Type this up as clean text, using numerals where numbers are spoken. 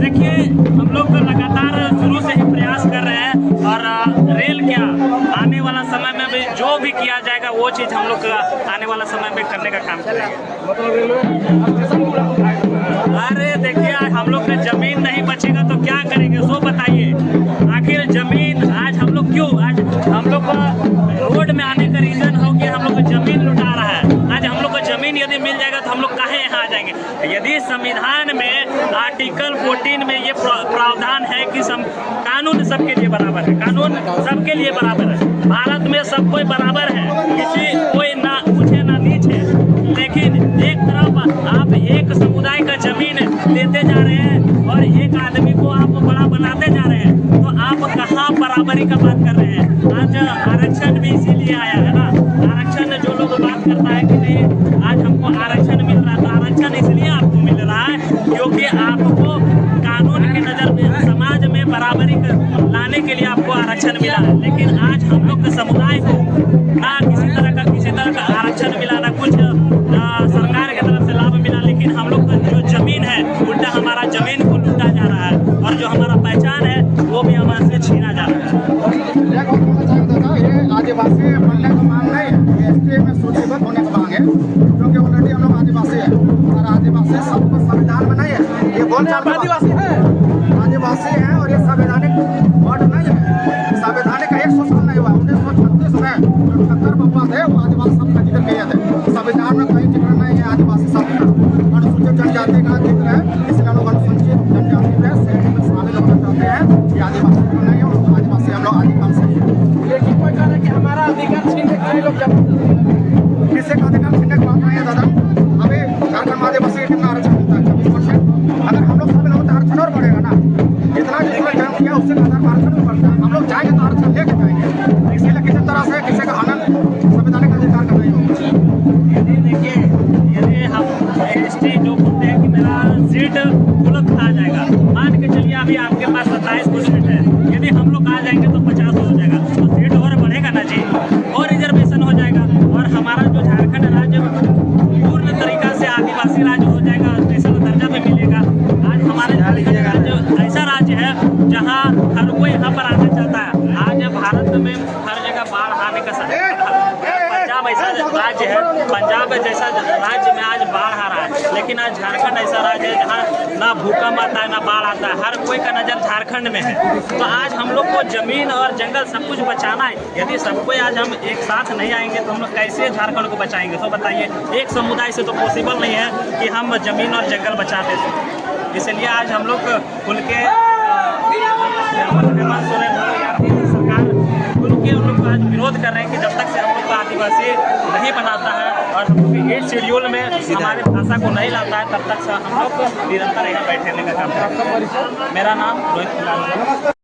देखिए हम लोग लगातार शुरू से ही प्रयास कर रहे हैं और रेल क्या वाला समय में भी जो भी किया जाएगा वो चीज़ हम लोग आने वाला समय में करने का काम करेंगे। अरे देखिए, हम लोग का जमीन नहीं बचेगा तो क्या करेंगे, सो बताइए। आखिर जमीन आज हम लोग क्यों, आज हम लोग को रोड में आने का रीजन हो कि हम लोग को जमीन लुटा रहा है। आज हम लोग को जमीन यदि मिल जाएगा तो हम लोग काहे यहाँ आ जाएंगे। यदि संविधान में आर्टिकल 14 में ये प्रावधान है कि कानून सबके लिए बराबर है, कानून सबके लिए बराबर है, भारत में सब कोई बराबर है, किसी कोई ना ऊंचे ना नीच है। लेकिन एक तरफ आप एक समुदाय का जमीन लेते जा रहे हैं और एक आदमी को आप बड़ा बनाते जा रहे हैं, तो आप कहाँ बराबरी का बात कर रहे हैं। आज आरक्षण भी इसीलिए आया है ना, आरक्षण जो लोग बात करता है कि नहीं आज हमको आरक्षण मिल रहा है, तो आरक्षण इसलिए आपको मिल रहा है क्योंकि आपको कानून की नज़र में समाज में बराबरी लाने के लिए आपको आरक्षण मिला है। लेकिन आज हम लोग के समुदाय को ना किसी तरह का आरक्षण मिला, ना कुछ सरकार की तरफ से लाभ मिला, लेकिन हम लोग का जो जमीन है उल्टा हमारा जमीन को लूटा जा रहा है और जो हमारा पहचान है वो भी हमारे से छीना जा रहा है। ये आदिवासी बनने का मांग नहीं है, एसटी में सूचीबद्ध होने का मांग है, क्योंकि ऑलरेडी हम लोग आदिवासी है और आदिवासी सबको संविधान में नहीं है। ये बोल आदिवासी है और ये संवैधानिक वर्ड नहीं है। संवैधानिक एक शोषण नहीं हुआ। 1936 में जो 78 बब्बा थे वो आदिवासी सब का जिक्र किए थे। संविधान में कहीं जिक्र नहीं है आदिवासी सब का। अनुसूचित जनजाति का जिक्र है, इसलिए हम लोग अनुसूचित जनजाति में श्रेणी में शामिल होना चाहते हैं। ये आदिवासी नहीं है, आदिवासी हम लोग आदिवासी है। लेकिन कोई कह रहा है कि हमारा अधिकार छीनने के लिए लोग जब किसी का अधिकार छीनने की बात नहीं है दादा। अभी झारखंड में आदिवासी का कितना आरक्षण होता है, 24%। अगर हम लोग शामिल हो तो आरक्षण और बढ़ेगा ना। जितना जिसने जन्म किया उससे आधार आरक्षण भी बढ़ता है। हम लोग जाएंगे तो आरक्षण लेके जाएंगे, इसीलिए किसी तरह से किसी का हनन संवैधानिक अधिकार का नहीं होगा। यदि हम एसटी जो बोलते हैं कि मेरा सीट उपलब्ध आ जाएगा, मान के चलिए अभी आपके पास 27 सीट है, यदि हम लोग आ जाएंगे तो 50 हो जाएगा, तो सीट और बढ़ेगा ना जी, और रिजर्वेशन हो जाएगा और हमारा जो झारखंड राज्य पूर्ण तरीका से आदिवासी राज्य हो जाएगा, स्पेशल दर्जा भी मिलेगा। आज हमारे झारखंड राज्य ऐसा राज्य है जहाँ हर कोई यहाँ पर आना चाहता है। आज भारत में हर जगह बाढ़ आने का पंजाब ऐसा राज्य है, पंजाब जैसा राज्य में आज बाढ़ आ रहा है, लेकिन आज झारखंड ऐसा राज्य है जहाँ ना भूकंप आता है ना बाढ़ आता है, हर कोई का नज़र झारखंड में है। तो आज हम लोग को जमीन और जंगल सब कुछ बचाना है। यदि सबको आज हम एक साथ नहीं आएंगे तो हम लोग कैसे झारखंड को बचाएंगे, तो बताइए। एक समुदाय से तो पॉसिबल नहीं है कि हम जमीन और जंगल बचा दें। इसलिए आज हम लोग खुल के सरकार खुल के हम लोग आज विरोध कर रहे हैं कि जब तक से हम लोग को आदिवासी नहीं बनाता है और हम लोग 8 शेड्यूल में हमारे भाषा को नहीं लाता है, तब तक से हम लोग निरंतर यहाँ बैठने का काम करते हैं। मेरा नाम रोहित कुमार।